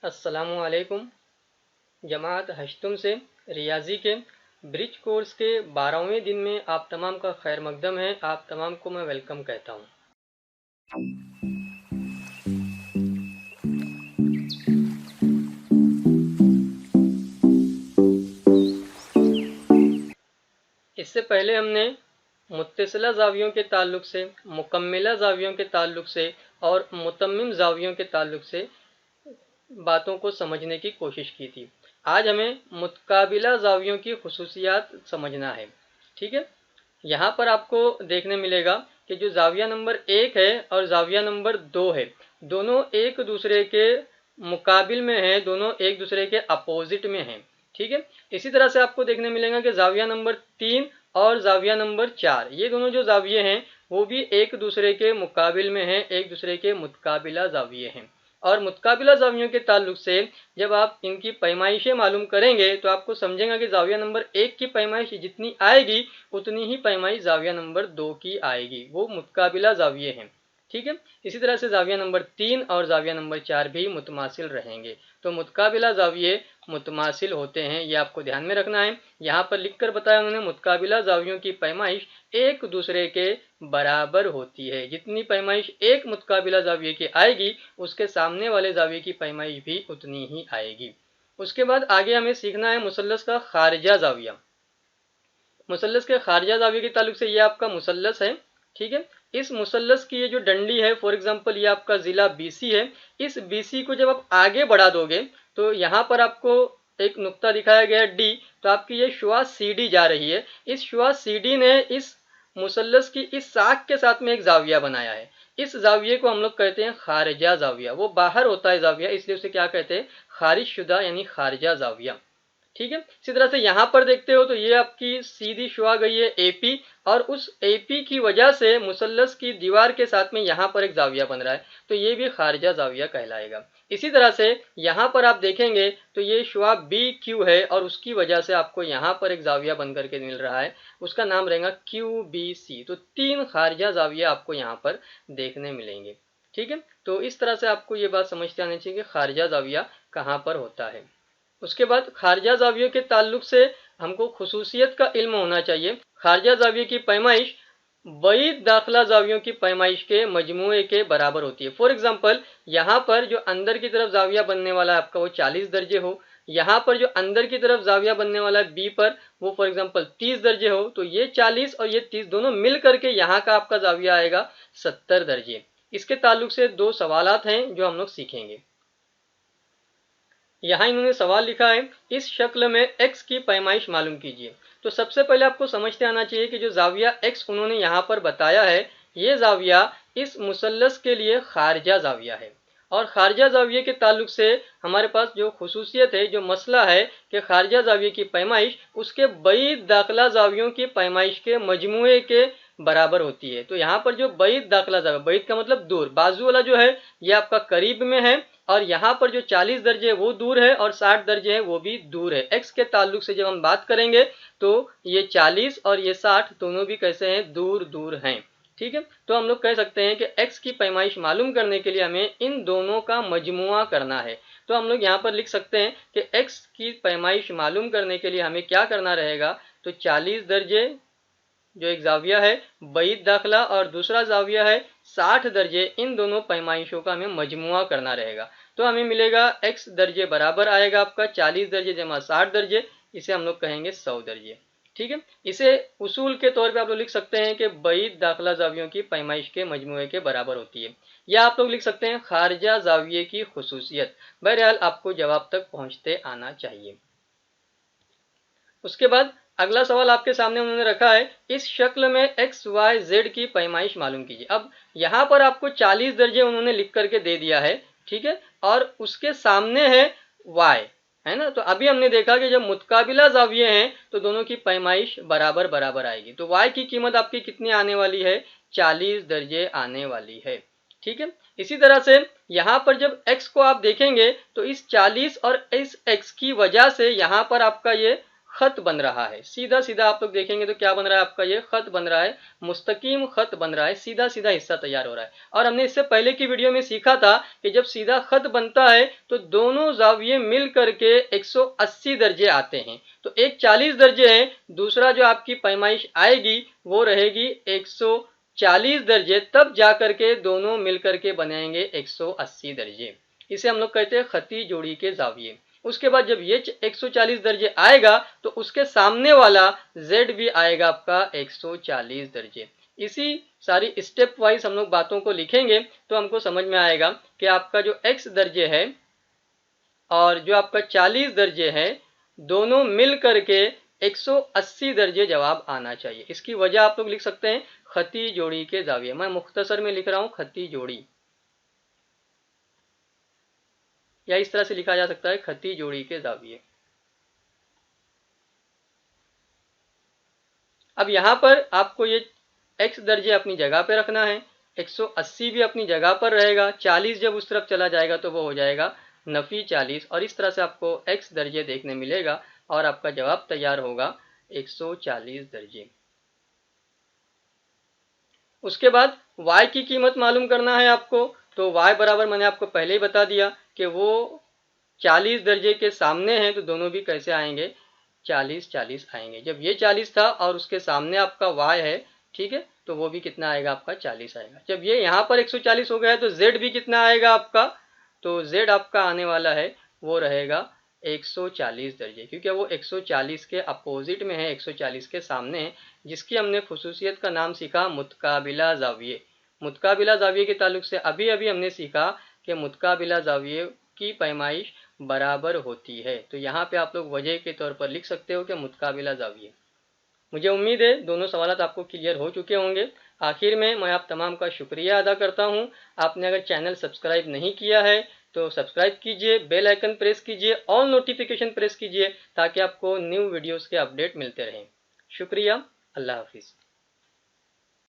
अस्सलामुअलैकुम। जमात हश्तुम से रियाजी के ब्रिज कोर्स के 12वें दिन में आप तमाम का खैर मकदम है। आप तमाम को मैं वेलकम कहता हूँ। इससे पहले हमने मुत्तसिला ज़ावियों के ताल्लुक से, मुकम्मिला ज़ावियों के ताल्लुक से और मुतम्मिम ज़ावियों के ताल्लुक से बातों को समझने की कोशिश की थी। आज हमें मुतकाबिला ज़ावियों की खुसूसियात समझना है। ठीक है, यहाँ पर आपको देखने मिलेगा कि जो ज़ाविया नंबर 1 है और ज़ाविया नंबर 2 है, दोनों एक दूसरे के मुकाबिल में हैं, दोनों एक दूसरे के अपोजिट में हैं। ठीक है, इसी तरह से आपको देखने मिलेगा कि ज़ाविया नंबर 3 और ज़ाविया नंबर 4, ये दोनों जो ज़ाविये हैं वो भी एक दूसरे के मुकाबिल में हैं, एक दूसरे के मुतकाबिला ज़ाविये हैं। और मुतकाबिला ज़ावियों के ताल्लुक से जब आप इनकी पैमाइशें मालूम करेंगे तो आपको समझेंगे कि ज़ाविया नंबर 1 की पैमाइश जितनी आएगी उतनी ही पैमाइश ज़ाविया नंबर 2 की आएगी, वो मुतकाबिला ज़ाविये हैं। ठीक है, इसी तरह से ज़ाविया नंबर 3 और ज़ाविया नंबर 4 भी मुतमासिल रहेंगे। तो मुतकाबिला ज़ाविये मुतमासिल होते हैं, ये आपको ध्यान में रखना है। यहाँ पर लिख कर बताया उन्होंने, मुतकाबिला ज़ावियों की पैमाइश एक दूसरे के बराबर होती है। जितनी पैमाइश एक मुतकाबिला ज़ाविये की आएगी उसके सामने वाले ज़ाविये की पैमाइश भी उतनी ही आएगी। उसके बाद आगे हमें सीखना है मुसल्लस का खारिजा ज़ाविया। मुसल्लस के खारिजा ज़ाविये के ताल्लुक से ये आपका मुसल्लस है। ठीक है, इस मुसल्लस की ये जो डंडी है, फॉर एग्जांपल ये आपका ज़िला BC है। इस BC को जब आप आगे बढ़ा दोगे तो यहाँ पर आपको एक नुक्ता दिखाया गया है D, तो आपकी ये शुआ CD जा रही है। इस शुआ CD ने इस मुसल्लस की इस साख के साथ में एक ज़ाविया बनाया है। इस ज़ाविये को हम लोग कहते हैं खारिजा ज़ाविया। वो बाहर होता है ज़ाविया, इसलिए उसे क्या कहते हैं, खारिज शुदा यानी खारिजा ज़ाविया। ठीक है, इसी तरह से यहाँ पर देखते हो तो ये आपकी सीधी शुआ गई है AP, और उस AP की वजह से मुसल्लस की दीवार के साथ में यहाँ पर एक ज़ाविया बन रहा है, तो ये भी खारिजा ज़ाविया कहलाएगा। इसी तरह से यहाँ पर आप देखेंगे तो ये शुआ BQ है और उसकी वजह से आपको यहाँ पर एक ज़ाविया बन करके मिल रहा है, उसका नाम रहेगा QBC। तो 3 खारिजा ज़ाविया आपको यहाँ पर देखने मिलेंगे। ठीक है, तो इस तरह से आपको ये बात समझते आनी चाहिए कि खारिजा ज़ाविया कहाँ पर होता है। उसके बाद खारिजा ज़ावियों के ताल्लुक से हमको खुसूसियत का इल्म होना चाहिए। खारिजा ज़ाविये की पैमाइश बईद दाखिला ज़ावियों की पैमाइश के मजमूए के बराबर होती है। फॉर एग्जांपल यहाँ पर जो अंदर की तरफ ज़ाविया बनने वाला है आपका वो 40 दर्जे हो, यहाँ पर जो अंदर की तरफ ज़ाविया बनने वाला है B पर वो फॉर एग्जांपल 30 दर्जे हो, तो ये 40 और ये 30 दोनों मिल करके यहाँ का आपका ज़ाविया आएगा 70 दर्जे। इसके ताल्लुक से 2 सवालात हैं जो हम लोग सीखेंगे। यहाँ इन्होंने सवाल लिखा है, इस शक्ल में x की पैमाइश मालूम कीजिए। तो सबसे पहले आपको समझते आना चाहिए कि जो ज़ाविया x उन्होंने यहाँ पर बताया है, ये ज़ाविया इस मुसल्लस के लिए खारिजा ज़ाविया है। और खारिजा ज़ाविये के ताल्लुक से हमारे पास जो खुसूसियत है, जो मसला है कि खारिजा ज़ाविये की पैमाइश उसके बईद दाखिला ज़ावियों की पैमाइश के मजमूए के बराबर होती है। तो यहाँ पर जो बईद दाखिला ज़ाविया, बईद का मतलब दूर, बाजू वाला जो है ये आपका करीब में है, और यहाँ पर जो 40 दर्जे है वो दूर है और 60 दर्जे है वो भी दूर है। x के ताल्लुक से जब हम बात करेंगे तो ये 40 और ये 60 दोनों भी कैसे हैं, दूर दूर हैं। ठीक है, तो हम लोग कह सकते हैं कि x की पैमाइश मालूम करने के लिए हमें इन दोनों का मजमुआ करना है। तो हम लोग यहाँ पर लिख सकते हैं कि x की पैमाइश मालूम करने के लिए हमें क्या करना रहेगा, तो 40 दर्जे जो एक ज़ाविया है बईद दाखिला और दूसरा ज़ाविया है 60 दर्जे, इन दोनों पैमाइशों का हमें मजमुआ करना रहेगा। तो हमें मिलेगा x दर्जे बराबर आएगा आपका 40 दर्जे जमा 60 दर्जे, इसे हम लोग कहेंगे 100 दर्जे। ठीक है, इसे उसूल के तौर पे आप लोग लिख सकते हैं कि बईद दाखिला ज़ावियों की पैमाइश के मजमुए के बराबर होती है, या आप लोग लिख सकते हैं खारिजा ज़ाविये की खुसूसियत। बहरहाल आपको जवाब तक पहुँचते आना चाहिए। उसके बाद अगला सवाल आपके सामने उन्होंने रखा है, इस शक्ल में XYZ की पैमाइश मालूम कीजिए। अब यहाँ पर आपको 40 दर्जे उन्होंने लिख करके दे दिया है, ठीक है, और उसके सामने है Y, है ना। तो अभी हमने देखा कि जब मुतकाबिला ज़ाविये हैं तो दोनों की पैमाइश बराबर बराबर आएगी। तो Y की कीमत आपकी कितनी आने वाली है, 40 दर्जे आने वाली है। ठीक है, इसी तरह से यहाँ पर जब x को आप देखेंगे तो इस 40 और इस x की वजह से यहाँ पर आपका ये खत बन रहा है। सीधा सीधा आप लोग देखेंगे तो क्या बन रहा है आपका, ये खत बन रहा है, मुस्तकीम खत बन रहा है, सीधा सीधा हिस्सा तैयार हो रहा है। और हमने इससे पहले की वीडियो में सीखा था कि जब सीधा खत बनता है तो दोनों जाविये मिल करके 180 दर्जे आते हैं। तो एक 40 दर्जे है, दूसरा जो आपकी पैमाइश आएगी वो रहेगी 140 दर्जे, तब जाकर के दोनों मिल करके बनाएंगे 180 दर्जे। इसे हम लोग कहते हैं खती जोड़ी के जाविये। उसके बाद जब ये 140 दर्जे आएगा तो उसके सामने वाला Z भी आएगा आपका 140 दर्जे। इसी सारी स्टेप वाइज हम लोग बातों को लिखेंगे तो हमको समझ में आएगा कि आपका जो X दर्जे है और जो आपका 40 दर्जे है, दोनों मिल करके 180 दर्जे जवाब आना चाहिए। इसकी वजह आप लोग लिख सकते हैं खती जोड़ी के जाविये। मैं मुख्तसर में लिख रहा हूं खती जोड़ी, या इस तरह से लिखा जा सकता है खती जोड़ी के जाविये। अब यहां पर आपको ये x दर्जे अपनी जगह पे रखना है, 180 भी अपनी जगह पर रहेगा, 40 जब उस तरफ चला जाएगा तो वो हो जाएगा नफी 40, और इस तरह से आपको x दर्जे देखने मिलेगा और आपका जवाब तैयार होगा 140 दर्जे। उसके बाद y की कीमत मालूम करना है आपको, तो y बराबर मैंने आपको पहले ही बता दिया कि वो 40 दर्जे के सामने है, तो दोनों भी कैसे आएंगे, 40-40 आएंगे। जब ये 40 था और उसके सामने आपका y है, ठीक है, तो वो भी कितना आएगा आपका 40 आएगा। जब ये यहाँ पर 140 हो गया है तो z भी कितना आएगा आपका, तो z आपका आने वाला है वो रहेगा 140 दर्जे, क्योंकि वो 140 के अपोजिट में है, 140 के सामने है, जिसकी हमने खुसूसियत का नाम सीखा मुतकाबिला जाविये। मुतकाबिला जाविये के ताल्लुक से अभी अभी हमने सीखा कि मुतकाबिला जाविये की पैमाइश बराबर होती है। तो यहाँ पे आप लोग वजह के तौर पर लिख सकते हो कि मुतकाबिला जाविये। मुझे उम्मीद है दोनों सवालात आपको क्लियर हो चुके होंगे। आखिर में मैं आप तमाम का शुक्रिया अदा करता हूँ। आपने अगर चैनल सब्सक्राइब नहीं किया है तो सब्सक्राइब कीजिए, बेल आइकन प्रेस कीजिए, ऑल नोटिफिकेशन प्रेस कीजिए, ताकि आपको न्यू वीडियोस के अपडेट मिलते रहें। शुक्रिया, अल्लाह हाफिज़।